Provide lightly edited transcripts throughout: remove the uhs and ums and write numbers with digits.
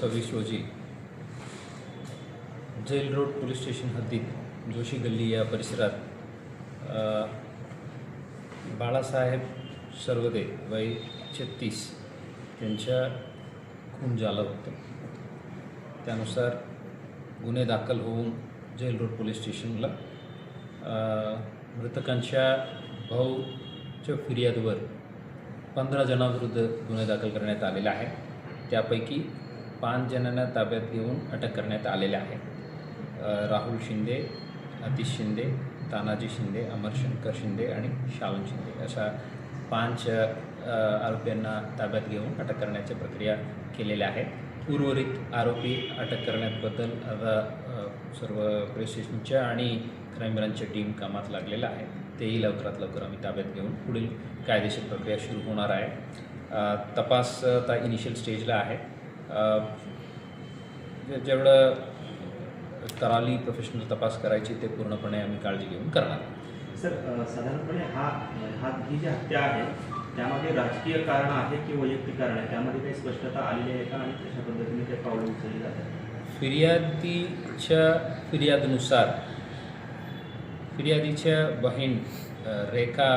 26 रोजी gel road police station हद्दीत जोशी गल्ली या परिसरात बाळासाहेब सर्वदे वय 36 त्यांच्या खून झालं होतं. त्यानुसार गुन्हे दाखल होऊन जेल रोड पोलीस स्टेशनला मृतकांच्या भाऊच्या फिर्यादीवर 15 जणांविरुद्ध गुन्हे दाखल करण्यात आलेला आहे. त्यापैकी 5 जणांना ताब्यात घेऊन अटक करण्यात आलेले आहे. राहुल शिंदे, अतिश शिंदे, तानाजी शिंदे, अमरशंकर शिंदे आणि शालन शिंदे अशा 5 आरोपींना ताब्यात घेऊन अटक करण्याची प्रक्रिया केलेल्या आहे. उर्वरित आरोपी अटक करण्याबद्दल आता सर्व पोलीस स्टेशनच्या आणि क्राईम ब्रांचच्या टीम कामात लागलेलं आहे. तेही लवकरात लवकर आम्ही ताब्यात घेऊन पुढील कायदेशीर प्रक्रिया सुरू होणार आहे. तपास आता इनिशियल स्टेजला आहे. जेवढं कराली प्रोफेशनल तपास करायची ते पूर्णपणे आम्ही काळजी घेऊन करणार. सर, साधारणपणे ही जी हत्या आहे त्यामध्ये राजकीय कारण आहे की वैयक्तिक कारण आहे, त्यामध्ये काही स्पष्टता आलेली आहे का आणि कशा पद्धतीने काही पावलं उचलली जातात? फिर्यादीच्या फिर्यादीच्या बहीण रेखा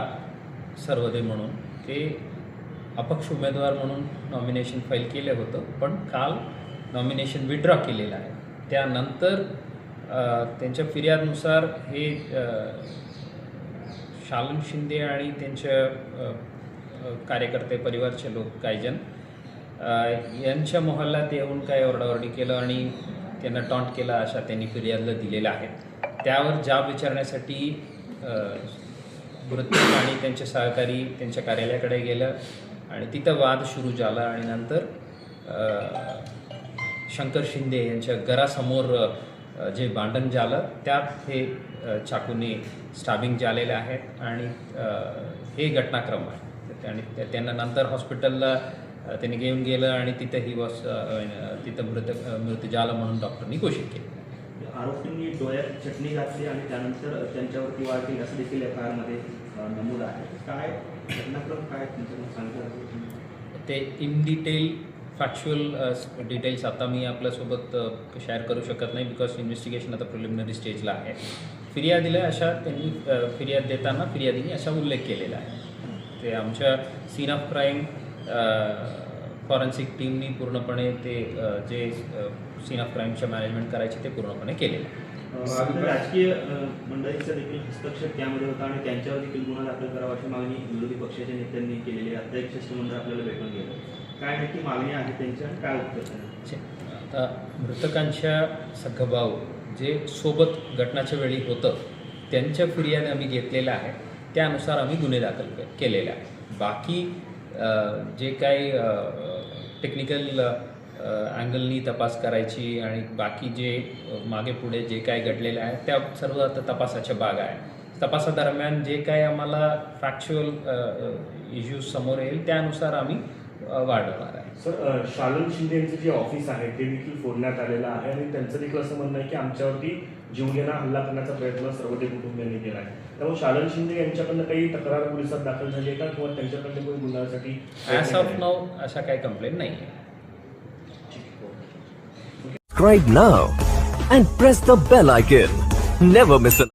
सर्वदे म्हणून ते अपक्ष उमेदवार म्हणून नॉमिनेशन फाईल केलं होतं, पण काल नॉमिनेशन विड्रॉ केलेलं आहे. त्यानंतर त्यांच्या फिर्यादनुसार हे शालन शिंदे आणि त्यांच्या कार्यकर्ते परिवारचे लोक काही जण यांच्या मोहल्ल्यात येऊन काय ओरडाओरडी केलं आणि त्यांना टॉन्ट केला अशा त्यांनी फिर्यादला दिलेलं आहे. त्यावर जाब विचारण्यासाठी मृतक आणि त्यांचे सहकारी त्यांच्या कार्यालयाकडे गेलं आणि तिथं वाद सुरू झाला आणि नंतर शंकर शिंदे यांच्या घरासमोर जे भांडण झालं त्यात हे चाकूने स्टॅबिंग झालेले आहेत आणि हे घटनाक्रम आहे. आणि त्यांना नंतर हॉस्पिटलला त्यांनी घेऊन गेलं आणि तिथं मृत झालं म्हणून डॉक्टरनी घोषित केलं. आरोपींनी डोळ्यात चटणी घातली आणि त्यानंतर त्यांच्यावरती वार केली असं देखील FIR-मध्ये नमूद आहे. काय घटनाक्रम काय तुमचं सांगता? ते इन डिटेल फॅक्च्युअल डिटेल्स आता मी आपल्यासोबत शेअर करू शकत नाही, बिकॉज इन्व्हेस्टिगेशन आता प्रिलिमिनरी स्टेजला आहे. फिर्यादीला अशा त्यांनी फिर्याद देताना फिर्यादीने असा उल्लेख केलेला आहे. ते आमच्या सीन ऑफ क्राईम फॉरेन्सिक टीमनी पूर्णपणे ते जे सीन ऑफ क्राईमच्या मॅनेजमेंट करायचे ते पूर्णपणे केलेलं आहे. राजकीय मंडळीचा देखील हस्तक्षेप त्यामध्ये होता आणि त्यांच्यावर देखील गुन्हा दाखल करावा अशी मागणी विरोधी पक्षाच्या नेत्यांनी केलेली आहे. आता एक शिष्टमंडळ आपल्याला भेटून गेलं. काय नक्की मागणी आहे त्यांच्या, काय उत्तर? आता मृतकांच्या सगभाऊ जे सोबत घटनाच्या वेळी होतं त्यांच्या फिर्याद आम्ही घेतलेल्या आहे. त्यानुसार आम्ही गुन्हे दाखल केलेले आहे. बाकी जे काही टेक्निकल अँगलनी तपास करायची आणि बाकी जे मागे पुढे जे काय घडलेलं आहे त्या सर्व आता तपासाच्या भाग आहे. तपासादरम्यान जे काही आम्हाला फॅक्च्युअल इश्यूज समोर येईल त्यानुसार आम्ही वाढवणार आहे. सर, शालन शिंदे यांचं जे ऑफिस आहे ते देखील फोडण्यात आलेलं आहे आणि त्यांचं देखील असं म्हणणं आहे की आमच्यावरती जीवघेणा हल्ला करण्याचा प्रयत्न सर्वदे कुटुंबियांनी केला आहे. त्यामुळे शालन शिंदे यांच्याकडनं काही तक्रार पोलिसात दाखल झाली आहे का किंवा त्यांच्याकडनं कोणी गुन्ह्यासाठी? ॲज ऑफ नाऊ अशा काही कंप्लेंट नाही आहे. Subscribe now and press the bell icon. Never miss an